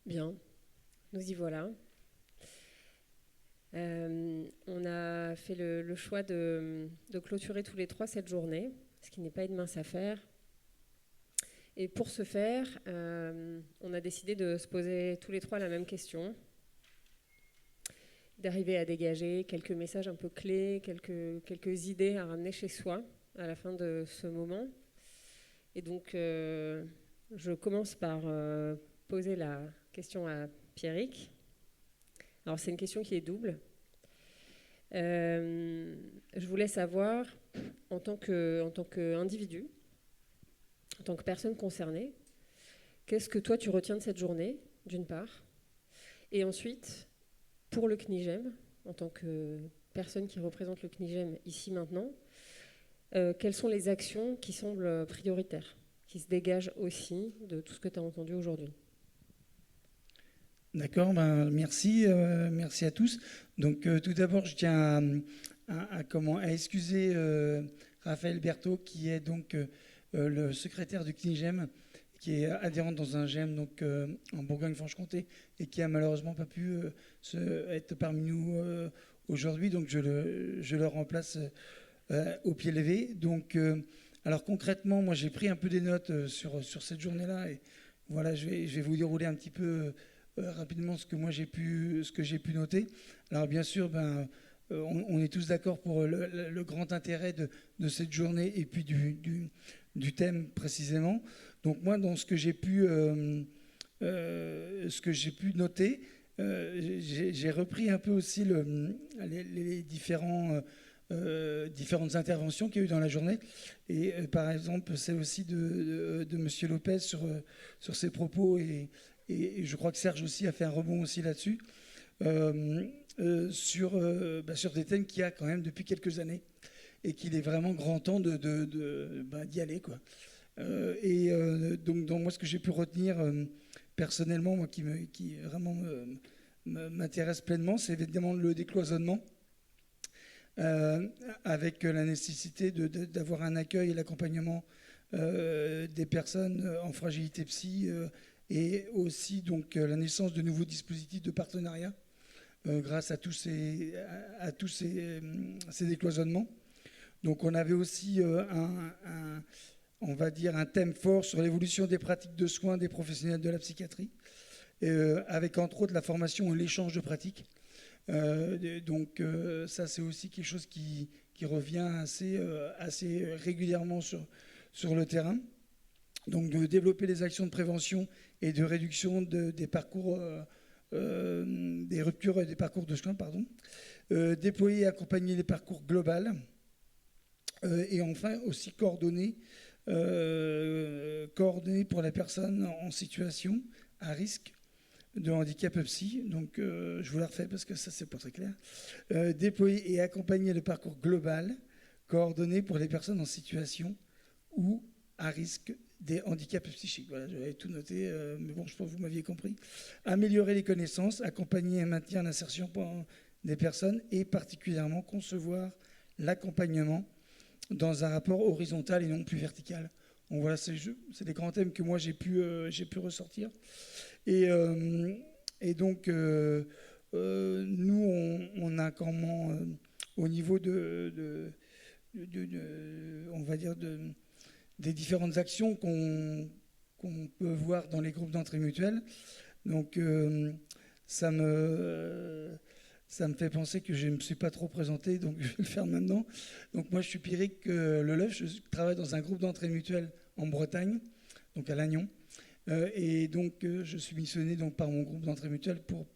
Bien, nous y voilà. On a fait le choix de clôturer tous les trois cette journée, ce qui n'est pas une mince affaire. Et pour ce faire, on a décidé de se poser tous les trois la même question, d'arriver à dégager quelques messages un peu clés, quelques idées à ramener chez soi à la fin de ce moment. Et donc, je commence par poser la question à Pierrick. Alors, c'est une question qui est double. Je voulais savoir, en tant qu'individu, en tant que personne concernée, qu'est-ce que toi tu retiens de cette journée, d'une part, et ensuite, pour le CNIGEM, en tant que personne qui représente le CNIGEM ici maintenant, quelles sont les actions qui semblent prioritaires, qui se dégagent aussi de tout ce que tu as entendu aujourd'hui? D'accord, merci, merci à tous. Donc tout d'abord, je tiens à excuser Raphaël Berthaud, qui est donc le secrétaire du CNIGEM, qui est adhérent dans un GEM donc, en Bourgogne-Franche-Comté et qui a malheureusement pas pu être parmi nous aujourd'hui. Donc je le remplace au pied levé. Donc, alors concrètement, moi j'ai pris un peu des notes sur cette journée-là et voilà, je vais vous dérouler un petit peu rapidement ce que j'ai pu noter. Alors bien sûr, on est tous d'accord pour le grand intérêt de cette journée et puis du thème précisément. Donc moi, dans ce que j'ai pu noter, j'ai repris un peu aussi les différentes interventions qu'il y a eu dans la journée. Et par exemple, celle aussi de M. Lopez sur ses propos. Et je crois que Serge aussi a fait un rebond aussi là-dessus. Sur des thèmes qu'il y a quand même depuis quelques années. Et qu'il est vraiment grand temps d'y aller, quoi. Donc, moi, ce que j'ai pu retenir personnellement, moi, qui vraiment m'intéresse pleinement, c'est évidemment le décloisonnement, euh, avec la nécessité d'avoir un accueil et l'accompagnement des personnes en fragilité psy, et aussi donc la naissance de nouveaux dispositifs de partenariat grâce à ces décloisonnements. Donc on avait aussi on va dire un thème fort sur l'évolution des pratiques de soins des professionnels de la psychiatrie, avec entre autres la formation et l'échange de pratiques. Ça c'est aussi quelque chose qui revient assez régulièrement sur le terrain. Donc de développer les actions de prévention et de réduction des parcours, des ruptures et des parcours de soins, pardon. Déployer et accompagner les parcours globaux, et enfin aussi coordonner pour les personnes en situation à risque de handicap psy. Donc je vous la refais parce que ça c'est pas très clair. Déployer et accompagner le parcours global coordonné pour les personnes en situation ou à risque des handicaps psychiques. Voilà, j'avais tout noté, mais bon, je pense que vous m'aviez compris. Améliorer les connaissances, accompagner et maintenir l'insertion des personnes et particulièrement concevoir l'accompagnement dans un rapport horizontal et non plus vertical. Donc voilà, c'est des grands thèmes que moi j'ai pu ressortir. Et, donc, nous, on a comment, au niveau on va dire, des différentes actions qu'on peut voir dans les groupes d'entraide mutuelle. Donc, ça me fait penser que je ne me suis pas trop présenté, donc je vais le faire maintenant. Donc moi, je suis Pierrick Leleuf, je travaille dans un groupe d'entraide mutuelle en Bretagne, donc à Lannion. Et donc, je suis missionné donc, par mon groupe d'entraide mutuelle pour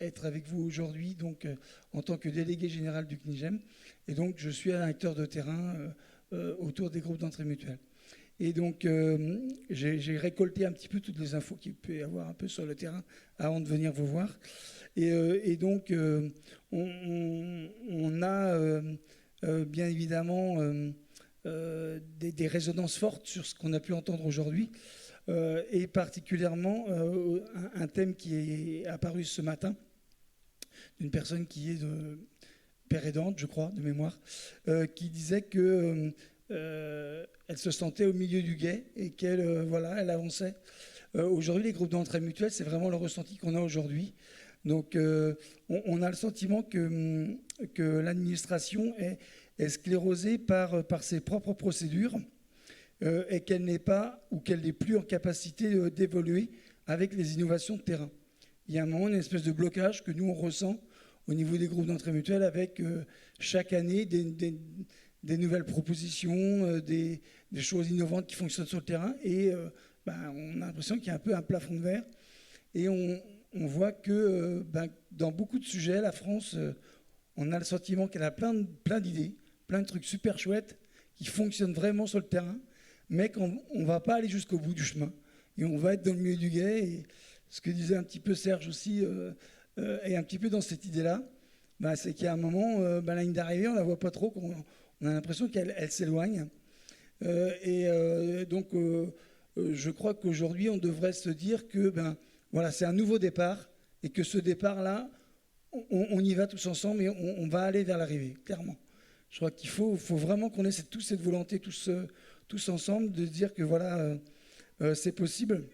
être avec vous aujourd'hui donc, en tant que délégué général du CNIGEM. Et donc, je suis un acteur de terrain autour des groupes d'entraide mutuelle. Et donc, j'ai récolté un petit peu toutes les infos qu'il peut y avoir un peu sur le terrain avant de venir vous voir. Et donc, on a bien évidemment des résonances fortes sur ce qu'on a pu entendre aujourd'hui, et particulièrement un thème qui est apparu ce matin d'une personne qui est père aidante, je crois, de mémoire, qui disait que elle se sentait au milieu du gué et qu'elle elle avançait Aujourd'hui, les groupes d'entraide mutuelle, c'est vraiment le ressenti qu'on a aujourd'hui. Donc, on a le sentiment que l'administration est sclérosée par ses propres procédures et qu'elle n'est pas ou qu'elle n'est plus en capacité d'évoluer avec les innovations de terrain. Il y a un moment, une espèce de blocage que nous, on ressent au niveau des groupes d'entraide mutuelle avec chaque année des nouvelles propositions, des choses innovantes qui fonctionnent sur le terrain. Et on a l'impression qu'il y a un peu un plafond de verre. Et on voit que dans beaucoup de sujets, la France, on a le sentiment qu'elle a plein d'idées, plein de trucs super chouettes qui fonctionnent vraiment sur le terrain, mais qu'on ne va pas aller jusqu'au bout du chemin. Et on va être dans le milieu du guet. Et ce que disait un petit peu Serge aussi, est un petit peu dans cette idée-là, c'est qu'il y a un moment, la ligne d'arrivée, on ne la voit pas trop, on a l'impression qu'elle s'éloigne. Donc, je crois qu'aujourd'hui, on devrait se dire que voilà, c'est un nouveau départ et que ce départ-là, on y va tous ensemble et on va aller vers l'arrivée, clairement. Je crois qu'il faut vraiment qu'on ait tous cette volonté, tous ensemble, de dire que voilà, c'est possible.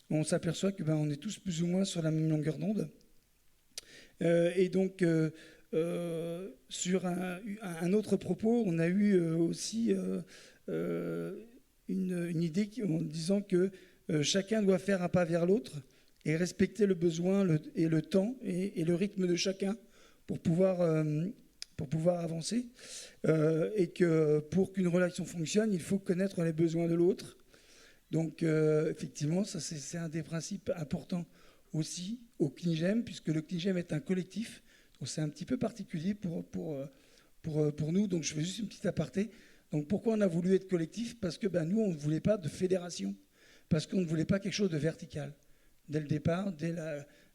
On s'aperçoit que on est tous plus ou moins sur la même longueur d'onde. Et donc, sur un autre propos, on a eu aussi une idée en disant que chacun doit faire un pas vers l'autre et respecter le besoin et le temps et le rythme de chacun pour pouvoir avancer. Et que pour qu'une relation fonctionne, il faut connaître les besoins de l'autre. Donc, effectivement, ça c'est un des principes importants aussi au CNIGEM, puisque le CNIGEM est un collectif. Donc, c'est un petit peu particulier pour nous. Donc, je fais juste une petite aparté. Donc, pourquoi on a voulu être collectif ? Parce que nous, on ne voulait pas de fédération, parce qu'on ne voulait pas quelque chose de vertical. Dès le départ, dès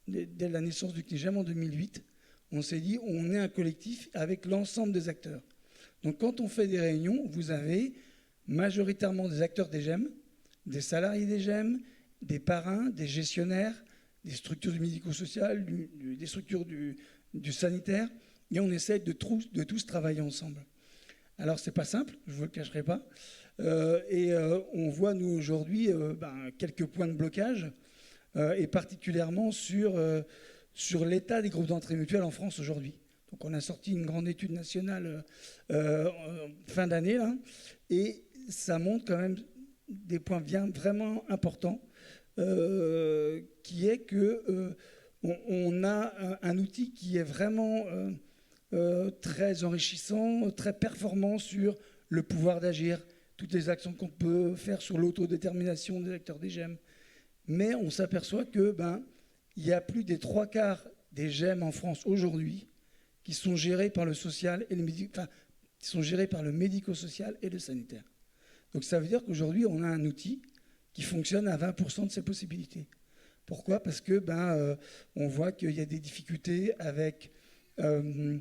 la naissance du CNIGEM en 2008, on s'est dit, on est un collectif avec l'ensemble des acteurs. Donc, quand on fait des réunions, vous avez majoritairement des acteurs des GEM, des salariés des GEM, des parrains, des gestionnaires, des structures du médico-social, des structures du sanitaire, et on essaie de tous travailler ensemble. Alors, c'est pas simple, je ne vous le cacherai pas, on voit, nous, aujourd'hui, quelques points de blocage, et particulièrement sur l'état des groupes d'entraide mutuelle en France aujourd'hui. Donc, on a sorti une grande étude nationale fin d'année, là, et ça montre quand même des points vraiment importants, qui est que on a un outil qui est vraiment très enrichissant, très performant sur le pouvoir d'agir, toutes les actions qu'on peut faire sur l'autodétermination des acteurs des GEM. Mais on s'aperçoit que il y a plus des 3/4 des GEM en France aujourd'hui qui sont gérés par le social et qui sont gérés par le médico-social et le sanitaire. Donc ça veut dire qu'aujourd'hui, on a un outil qui fonctionne à 20% de ses possibilités. Pourquoi ? Parce que on voit qu'il y a des difficultés avec... je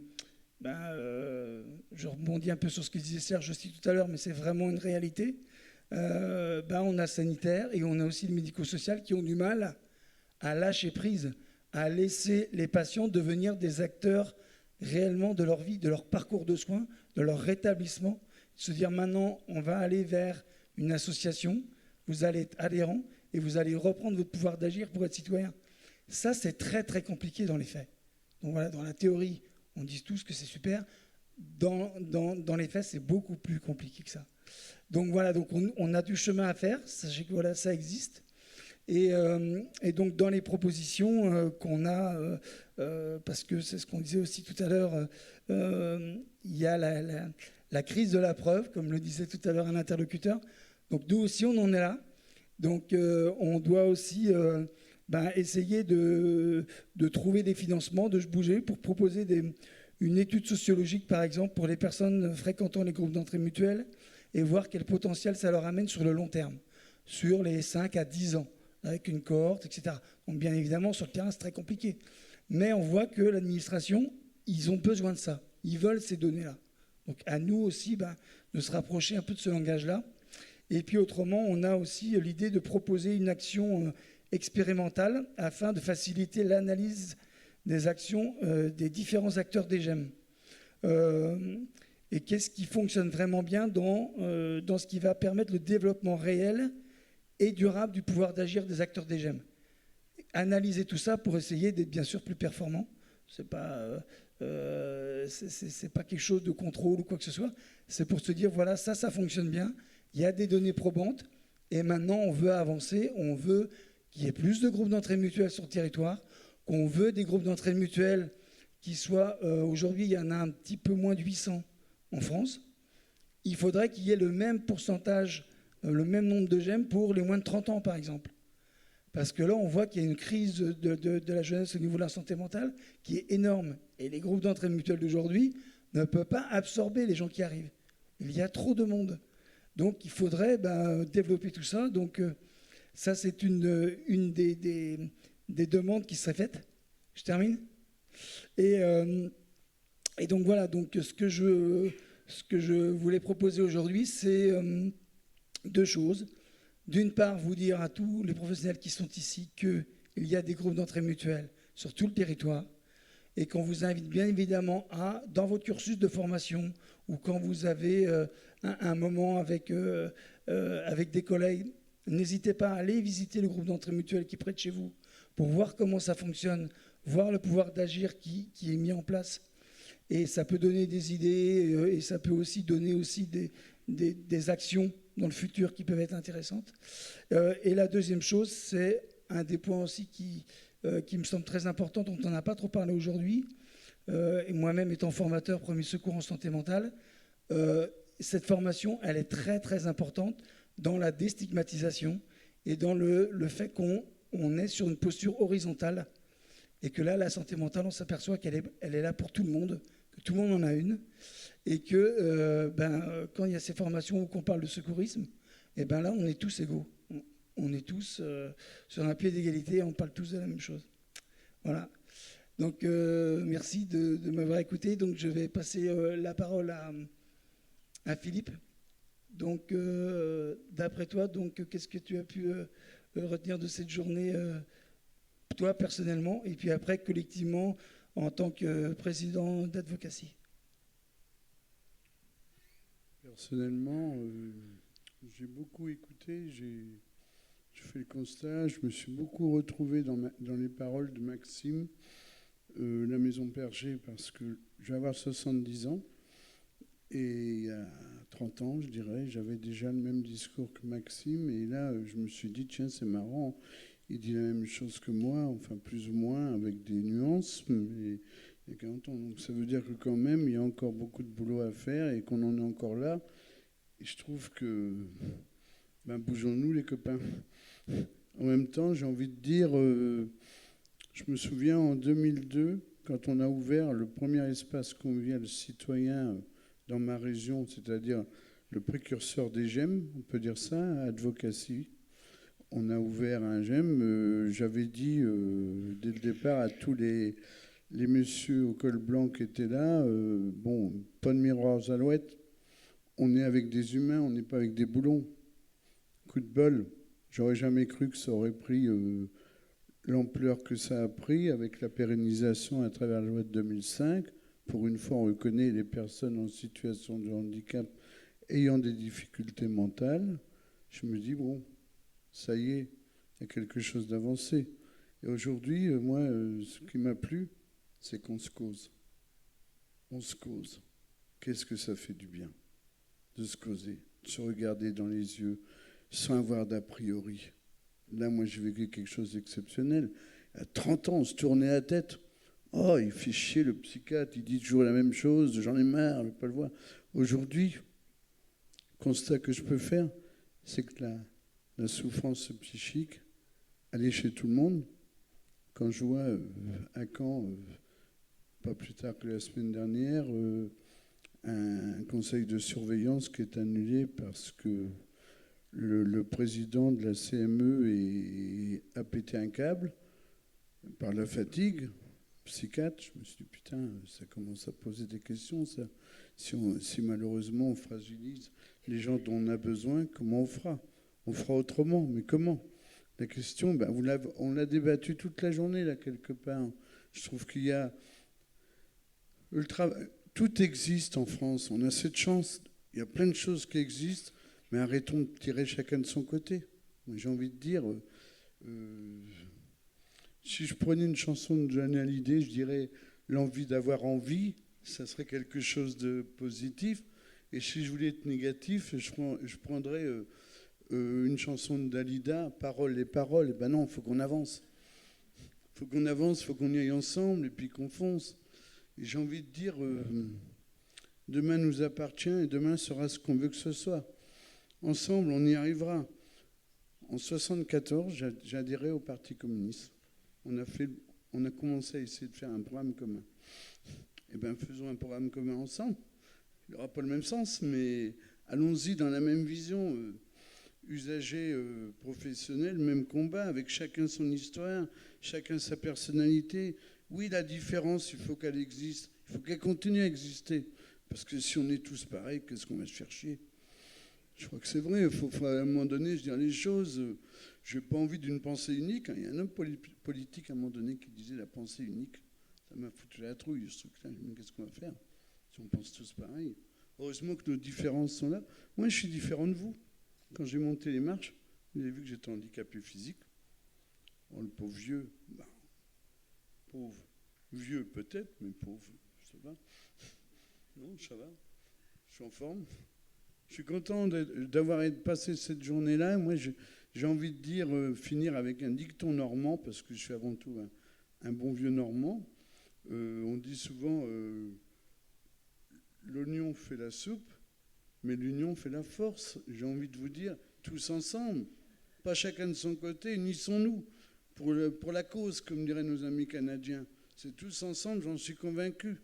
rebondis un peu sur ce que disait Serge aussi tout à l'heure, mais c'est vraiment une réalité. On a sanitaire et on a aussi le médico-social qui ont du mal à lâcher prise, à laisser les patients devenir des acteurs réellement de leur vie, de leur parcours de soins, de leur rétablissement. Se dire maintenant, on va aller vers une association, vous allez être adhérent et vous allez reprendre votre pouvoir d'agir pour être citoyen. Ça, c'est très, très compliqué dans les faits. Donc voilà, dans la théorie, on dit tous que c'est super. Dans les faits, c'est beaucoup plus compliqué que ça. Donc voilà, donc on a du chemin à faire. Sachez que voilà, ça existe. Et donc dans les propositions qu'on a, parce que c'est ce qu'on disait aussi tout à l'heure, il y a la crise de la preuve, comme le disait tout à l'heure un interlocuteur. Donc nous aussi, on en est là. Donc on doit aussi essayer de trouver des financements, de se bouger pour proposer une étude sociologique, par exemple, pour les personnes fréquentant les groupes d'entraide mutuelle et voir quel potentiel ça leur amène sur le long terme, sur les 5 à 10 ans, avec une cohorte, etc. Donc bien évidemment, sur le terrain, c'est très compliqué. Mais on voit que l'administration, ils ont besoin de ça. Ils veulent ces données-là. Donc à nous aussi de se rapprocher un peu de ce langage-là. Et puis autrement, on a aussi l'idée de proposer une action expérimentale afin de faciliter l'analyse des actions des différents acteurs des GEM. Et qu'est-ce qui fonctionne vraiment bien dans ce qui va permettre le développement réel et durable du pouvoir d'agir des acteurs des GEM. Analyser tout ça pour essayer d'être bien sûr plus performant. C'est pas quelque chose de contrôle ou quoi que ce soit. C'est pour se dire, voilà, ça fonctionne bien. Il y a des données probantes. Et maintenant, on veut avancer. On veut qu'il y ait plus de groupes d'entraide mutuelle sur le territoire. Qu'on veut des groupes d'entraide mutuelle qui soient... aujourd'hui, il y en a un petit peu moins de 800 en France. Il faudrait qu'il y ait le même pourcentage, le même nombre de GEM pour les moins de 30 ans, par exemple. Parce que là, on voit qu'il y a une crise de la jeunesse au niveau de la santé mentale qui est énorme. Et les groupes d'entraide mutuelle d'aujourd'hui ne peuvent pas absorber les gens qui arrivent. Il y a trop de monde. Donc, il faudrait développer tout ça. Donc, ça, c'est une des demandes qui serait faite. Je termine. Et donc, voilà. Donc, ce que je voulais proposer aujourd'hui, c'est 2 choses. D'une part, vous dire à tous les professionnels qui sont ici qu'il y a des groupes d'entraide mutuelle sur tout le territoire et qu'on vous invite bien évidemment dans votre cursus de formation ou quand vous avez un moment avec des collègues, n'hésitez pas à aller visiter le groupe d'entraide mutuelle qui est près de chez vous pour voir comment ça fonctionne, voir le pouvoir d'agir qui est mis en place. Et ça peut donner des idées et ça peut aussi donner aussi des actions dans le futur qui peuvent être intéressantes. Et la deuxième chose, c'est un des points aussi qui me semble très important, dont on n'a pas trop parlé aujourd'hui, et moi-même étant formateur premier secours en santé mentale, cette formation, elle est très très importante dans la déstigmatisation et dans le fait qu'on est sur une posture horizontale et que là, la santé mentale, on s'aperçoit qu'elle est là pour tout le monde, que tout le monde en a une. Et que quand il y a ces formations où on parle de secourisme, et là, on est tous égaux. On est tous sur un pied d'égalité et on parle tous de la même chose. Voilà. Donc, merci de m'avoir écouté. Donc, je vais passer la parole à Philippe. Donc, d'après toi, qu'est-ce que tu as pu retenir de cette journée, toi, personnellement, et puis après, collectivement, en tant que président d'Advocacy? Personnellement, j'ai beaucoup écouté, j'ai fait le constat, je me suis beaucoup retrouvé dans les paroles de Maxime, la Maison Perger, parce que je vais avoir 70 ans, et il y a 30 ans, je dirais, j'avais déjà le même discours que Maxime, et là, je me suis dit, tiens, c'est marrant, il dit la même chose que moi, enfin plus ou moins, avec des nuances, mais il y a 40 ans. Donc ça veut dire que quand même, il y a encore beaucoup de boulot à faire et qu'on en est encore là. Et je trouve que, bougeons-nous les copains. En même temps, j'ai envie de dire, je me souviens en 2002, quand on a ouvert le premier espace convivial citoyen dans ma région, c'est-à-dire le précurseur des GEM, on peut dire ça, à Advocacy. On a ouvert un GEM. J'avais dit dès le départ à tous les messieurs au col blanc qui étaient là, pas de miroir aux alouettes, on est avec des humains, on n'est pas avec des boulons. Coup de bol, j'aurais jamais cru que ça aurait pris l'ampleur que ça a pris avec la pérennisation à travers la loi de 2005. Pour une fois, on reconnaît les personnes en situation de handicap ayant des difficultés mentales. Je me dis, bon, ça y est, il y a quelque chose d'avancé. Et aujourd'hui, moi, ce qui m'a plu, c'est qu'on se cause. On se cause. Qu'est-ce que ça fait du bien de se causer, de se regarder dans les yeux, sans avoir d'a priori. Là, moi, j'ai vécu quelque chose d'exceptionnel. À 30 ans, on se tournait la tête. Oh, il fait chier le psychiatre, il dit toujours la même chose, j'en ai marre, je ne veux pas le voir. Aujourd'hui, le constat que je peux faire, c'est que la souffrance psychique, elle est chez tout le monde. Quand je vois à Caen, pas plus tard que la semaine dernière, un conseil de surveillance qui est annulé parce que le président de la CME a pété un câble par la fatigue, psychiatre. Je me suis dit, putain, ça commence à poser des questions, ça. Si malheureusement on fragilise les gens dont on a besoin, comment on fera? On fera autrement, mais comment? La question, on l'a débattue toute la journée, là, quelque part. Je trouve qu'il y a... Tout existe en France, on a cette chance. Il y a plein de choses qui existent, mais arrêtons de tirer chacun de son côté. J'ai envie de dire, si je prenais une chanson de Johnny Hallyday, je dirais l'envie d'avoir envie, ça serait quelque chose de positif. Et si je voulais être négatif, je prendrais une chanson de Dalida, Paroles et paroles. Et ben non, il faut qu'on avance. Il faut qu'on avance, il faut qu'on y aille ensemble et puis qu'on fonce. Et j'ai envie de dire, demain nous appartient et demain sera ce qu'on veut que ce soit. Ensemble, on y arrivera. En 1974, j'ai adhéré au Parti communiste. On a commencé à essayer de faire un programme commun. Eh bien, faisons un programme commun ensemble. Il n'aura pas le même sens, mais allons-y dans la même vision. Usagers, professionnels, même combat, avec chacun son histoire, chacun sa personnalité. Oui, la différence, il faut qu'elle existe. Il faut qu'elle continue à exister. Parce que si on est tous pareils, qu'est-ce qu'on va se faire chier ? Je crois que c'est vrai. Il faut à un moment donné se dire les choses. Je n'ai pas envie d'une pensée unique. Il y a un homme politique à un moment donné qui disait la pensée unique. Ça m'a foutu la trouille, ce truc-là. Qu'est-ce qu'on va faire si on pense tous pareil ? Heureusement que nos différences sont là. Moi, je suis différent de vous. Quand j'ai monté les marches, vous avez vu que j'étais handicapé physique. Oh, le pauvre vieux, pauvre vieux peut-être, mais pauvre, ça va. Non, ça va. Je suis en forme. Je suis content d'avoir passé cette journée-là. Moi, j'ai envie de dire, finir avec un dicton normand, parce que je suis avant tout un bon vieux normand. On dit souvent, l'oignon fait la soupe, mais l'union fait la force. J'ai envie de vous dire, tous ensemble, pas chacun de son côté, unissons-nous pour la cause, comme diraient nos amis canadiens. C'est tous ensemble, j'en suis convaincu.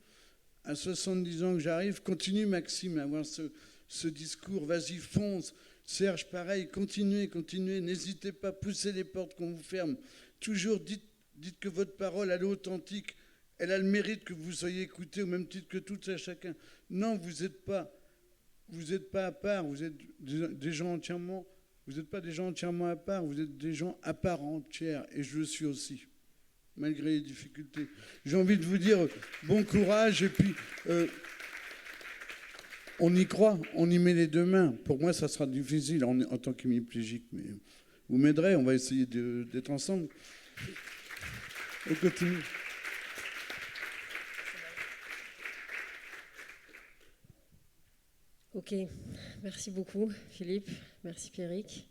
À 70 ans que j'arrive, continue Maxime à avoir ce discours, vas-y, fonce. Serge, pareil, continuez, n'hésitez pas, poussez les portes qu'on vous ferme. Toujours dites que votre parole, elle est authentique, elle a le mérite que vous soyez écouté au même titre que tout à chacun. Non, vous n'êtes pas à part, vous êtes des gens entièrement, vous n'êtes pas des gens entièrement à part, vous êtes des gens à part entière, et je le suis aussi, malgré les difficultés. J'ai envie de vous dire bon courage, et puis on y croit, on y met les deux mains. Pour moi, ça sera difficile en tant qu'hémiplégique, mais vous m'aiderez, on va essayer d'être ensemble. On continue. Ok, merci beaucoup Philippe, merci Pierrick.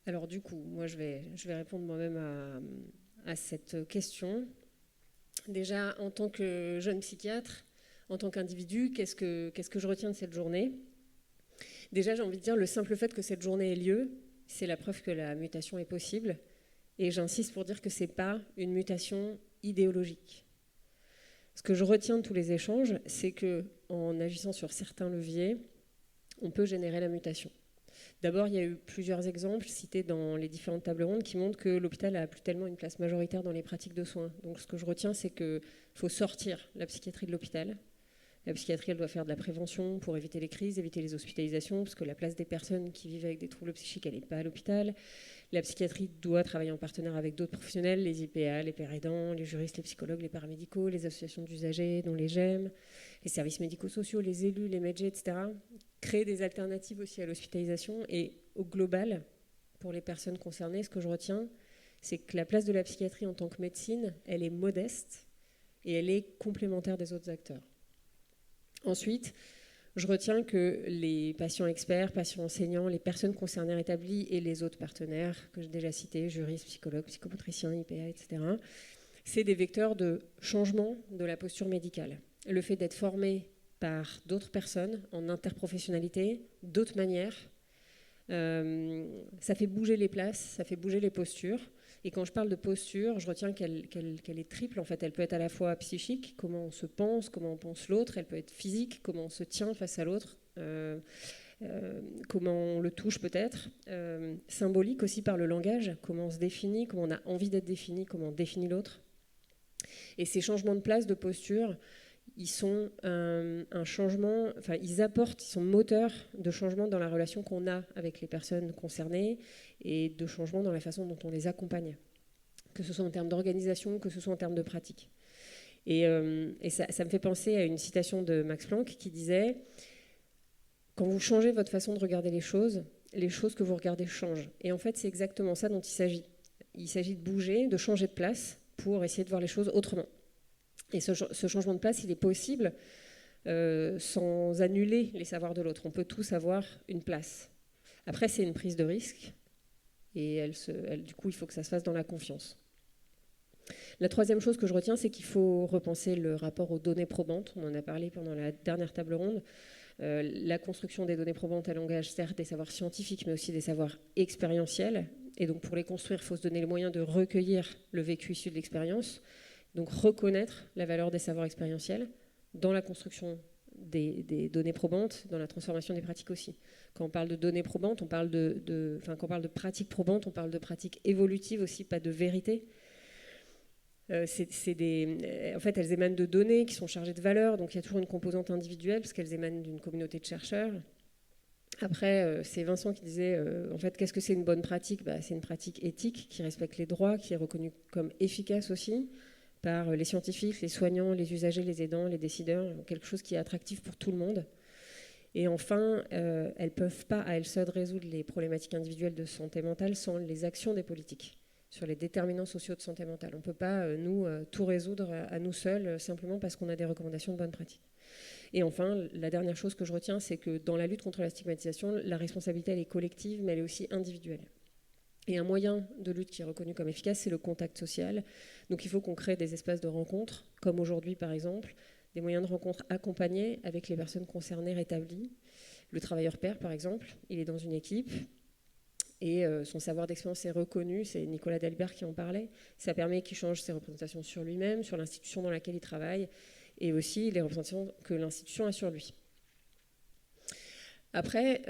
Alors du coup, moi je vais répondre moi-même à cette question. Déjà, en tant que jeune psychiatre, en tant qu'individu, qu'est-ce que je retiens de cette journée ? Déjà, j'ai envie de dire, le simple fait que cette journée ait lieu, c'est la preuve que la mutation est possible. Et j'insiste pour dire que ce n'est pas une mutation idéologique. Ce que je retiens de tous les échanges, c'est qu'en agissant sur certains leviers, on peut générer la mutation. D'abord, il y a eu plusieurs exemples cités dans les différentes tables rondes qui montrent que l'hôpital n'a plus tellement une place majoritaire dans les pratiques de soins. Donc ce que je retiens, c'est qu'il faut sortir la psychiatrie de l'hôpital. La psychiatrie, elle doit faire de la prévention pour éviter les crises, éviter les hospitalisations, parce que la place des personnes qui vivent avec des troubles psychiques, elle n'est pas à l'hôpital. La psychiatrie doit travailler en partenaire avec d'autres professionnels, les IPA, les pères aidants, les juristes, les psychologues, les paramédicaux, les associations d'usagers, dont les GEM, les services médico-sociaux, les élus, les médecins, etc. Créer des alternatives aussi à l'hospitalisation. Et au global, pour les personnes concernées, ce que je retiens, c'est que la place de la psychiatrie en tant que médecine, elle est modeste et elle est complémentaire des autres acteurs. Ensuite, je retiens que les patients experts, patients enseignants, les personnes concernées rétablies et les autres partenaires que j'ai déjà cités, juristes, psychologues, psychomotriciens, IPA, etc., c'est des vecteurs de changement de la posture médicale. Le fait d'être formé par d'autres personnes en interprofessionnalité, d'autres manières, ça fait bouger les places, ça fait bouger les postures. Et quand je parle de posture, je retiens qu'elle est triple. En fait, elle peut être à la fois psychique, comment on se pense, comment on pense l'autre. Elle peut être physique, comment on se tient face à l'autre, comment on le touche peut-être. Symbolique aussi par le langage, comment on se définit, comment on a envie d'être défini, comment on définit l'autre. Et ces changements de place, de posture, ils sont un changement, enfin ils apportent, ils sont moteurs de changement dans la relation qu'on a avec les personnes concernées et de changement dans la façon dont on les accompagne, que ce soit en termes d'organisation, que ce soit en termes de pratique. Et ça me fait penser à une citation de Max Planck qui disait « Quand vous changez votre façon de regarder les choses, les choses que vous regardez changent. Et en fait, c'est exactement ça dont il s'agit. Il s'agit de bouger, de changer de place pour essayer de voir les choses autrement. Et ce changement de place, il est possible sans annuler les savoirs de l'autre. On peut tous avoir une place. Après, c'est une prise de risque. Et du coup, il faut que ça se fasse dans la confiance. La troisième chose que je retiens, c'est qu'il faut repenser le rapport aux données probantes. On en a parlé pendant la dernière table ronde. La construction des données probantes, elle engage certes des savoirs scientifiques, mais aussi des savoirs expérientiels. Et donc, pour les construire, il faut se donner les moyens de recueillir le vécu issu de l'expérience. Donc, reconnaître la valeur des savoirs expérientiels dans la construction des données probantes, dans la transformation des pratiques aussi. Quand on parle de données probantes, quand on parle de pratiques probantes, on parle de pratiques évolutives aussi, pas de vérité. En fait, elles émanent de données qui sont chargées de valeur, donc il y a toujours une composante individuelle parce qu'elles émanent d'une communauté de chercheurs. Après, c'est Vincent qui disait, en fait, qu'est-ce que c'est une bonne pratique ? C'est une pratique éthique qui respecte les droits, qui est reconnue comme efficace aussi par les scientifiques, les soignants, les usagers, les aidants, les décideurs, quelque chose qui est attractif pour tout le monde. Et enfin, elles ne peuvent pas à elles seules résoudre les problématiques individuelles de santé mentale sans les actions des politiques sur les déterminants sociaux de santé mentale. On ne peut pas, tout résoudre à nous seuls simplement parce qu'on a des recommandations de bonne pratique. Et enfin, la dernière chose que je retiens, c'est que dans la lutte contre la stigmatisation, la responsabilité, elle est collective, mais elle est aussi individuelle. Et un moyen de lutte qui est reconnu comme efficace, c'est le contact social. Donc il faut qu'on crée des espaces de rencontre, comme aujourd'hui par exemple, des moyens de rencontre accompagnés avec les personnes concernées rétablies. Le travailleur pair, par exemple, il est dans une équipe et son savoir d'expérience est reconnu. C'est Nicolas Delbert qui en parlait. Ça permet qu'il change ses représentations sur lui-même, sur l'institution dans laquelle il travaille et aussi les représentations que l'institution a sur lui. Après,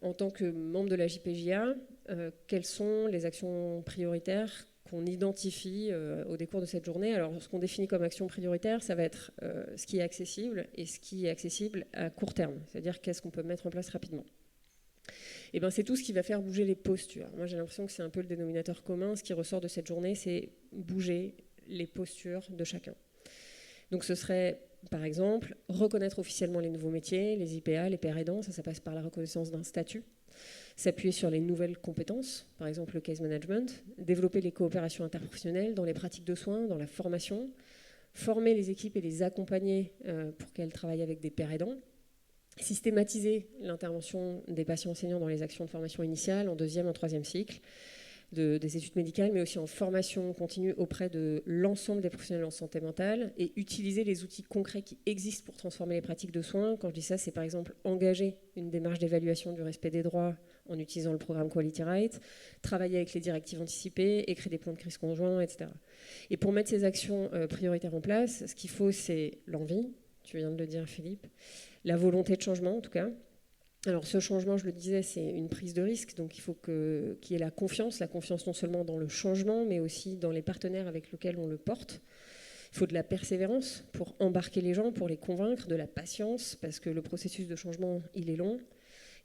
en tant que membre de la JPJA, quelles sont les actions prioritaires qu'on identifie au décours de cette journée ? Alors, ce qu'on définit comme action prioritaire, ça va être ce qui est accessible et ce qui est accessible à court terme, c'est-à-dire qu'est-ce qu'on peut mettre en place rapidement. Et c'est tout ce qui va faire bouger les postures. Moi, j'ai l'impression que c'est un peu le dénominateur commun. Ce qui ressort de cette journée, c'est bouger les postures de chacun. Donc, ce serait, par exemple, reconnaître officiellement les nouveaux métiers, les IPA, les pairs aidants. Ça passe par la reconnaissance d'un statut. S'appuyer sur les nouvelles compétences, par exemple le case management, développer les coopérations interprofessionnelles dans les pratiques de soins, dans la formation, former les équipes et les accompagner pour qu'elles travaillent avec des pairs aidants, systématiser l'intervention des patients enseignants dans les actions de formation initiale, en deuxième, en troisième cycle, des études médicales, mais aussi en formation continue auprès de l'ensemble des professionnels en santé mentale et utiliser les outils concrets qui existent pour transformer les pratiques de soins. Quand je dis ça, c'est par exemple engager une démarche d'évaluation du respect des droits en utilisant le programme Quality Right, travailler avec les directives anticipées, écrire des plans de crise conjoints, etc. Et pour mettre ces actions prioritaires en place, ce qu'il faut, c'est l'envie, tu viens de le dire Philippe, la volonté de changement en tout cas. Alors ce changement, je le disais, c'est une prise de risque, donc il faut qu'il y ait la confiance non seulement dans le changement, mais aussi dans les partenaires avec lesquels on le porte. Il faut de la persévérance pour embarquer les gens, pour les convaincre, de la patience, parce que le processus de changement, il est long.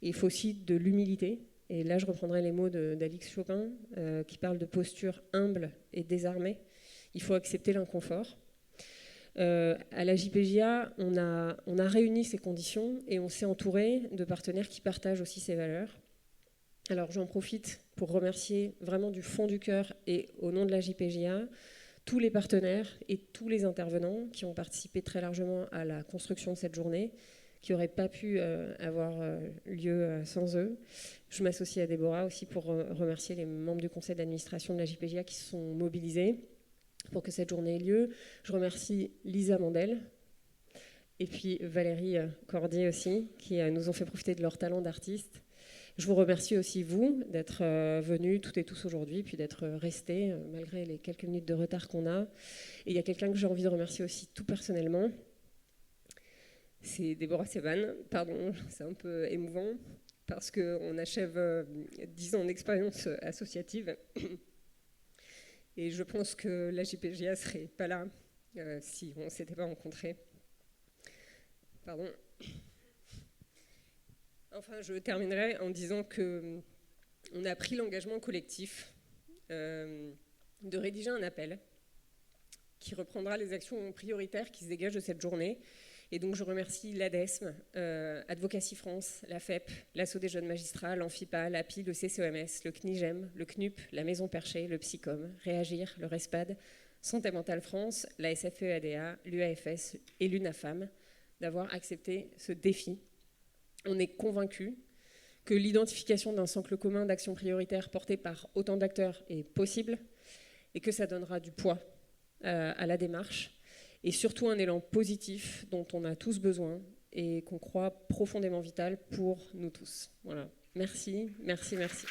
Et il faut aussi de l'humilité. Et là, je reprendrai les mots d'Alix Chopin, qui parle de posture humble et désarmée. Il faut accepter l'inconfort. À la JPJA, on a réuni ces conditions et on s'est entouré de partenaires qui partagent aussi ces valeurs. Alors j'en profite pour remercier vraiment du fond du cœur et au nom de la JPJA tous les partenaires et tous les intervenants qui ont participé très largement à la construction de cette journée, qui n'aurait pas pu avoir lieu sans eux. Je m'associe à Déborah aussi pour remercier les membres du conseil d'administration de la JPJA qui se sont mobilisés pour que cette journée ait lieu. Je remercie Lisa Mandel et puis Valérie Cordier aussi, qui nous ont fait profiter de leur talent d'artiste. Je vous remercie aussi, vous, d'être venus toutes et tous aujourd'hui, puis d'être restés, malgré les quelques minutes de retard qu'on a. Et il y a quelqu'un que j'ai envie de remercier aussi tout personnellement. C'est Déborah Seban. Pardon, c'est un peu émouvant, parce qu'on achève 10 ans d'expérience associative. Et je pense que la JPJA ne serait pas là si on ne s'était pas rencontrés. Pardon. Enfin, je terminerai en disant qu'on a pris l'engagement collectif de rédiger un appel qui reprendra les actions prioritaires qui se dégagent de cette journée Et donc, je remercie l'ADESM, Advocacy France, la FEP, l'Asso des jeunes magistrats, l'Amphipa, l'API, le CCOMS, le CNIGEM, le CNUP, la Maison Perchée, le Psychom, Réagir, le RESPAD, Santé Mentale France, la SFE-ADA, l'UAFS et l'UNAFAM d'avoir accepté ce défi. On est convaincus que l'identification d'un socle commun d'action prioritaire porté par autant d'acteurs est possible et que ça donnera du poids à la démarche et surtout un élan positif dont on a tous besoin et qu'on croit profondément vital pour nous tous. Voilà. Merci, merci, merci.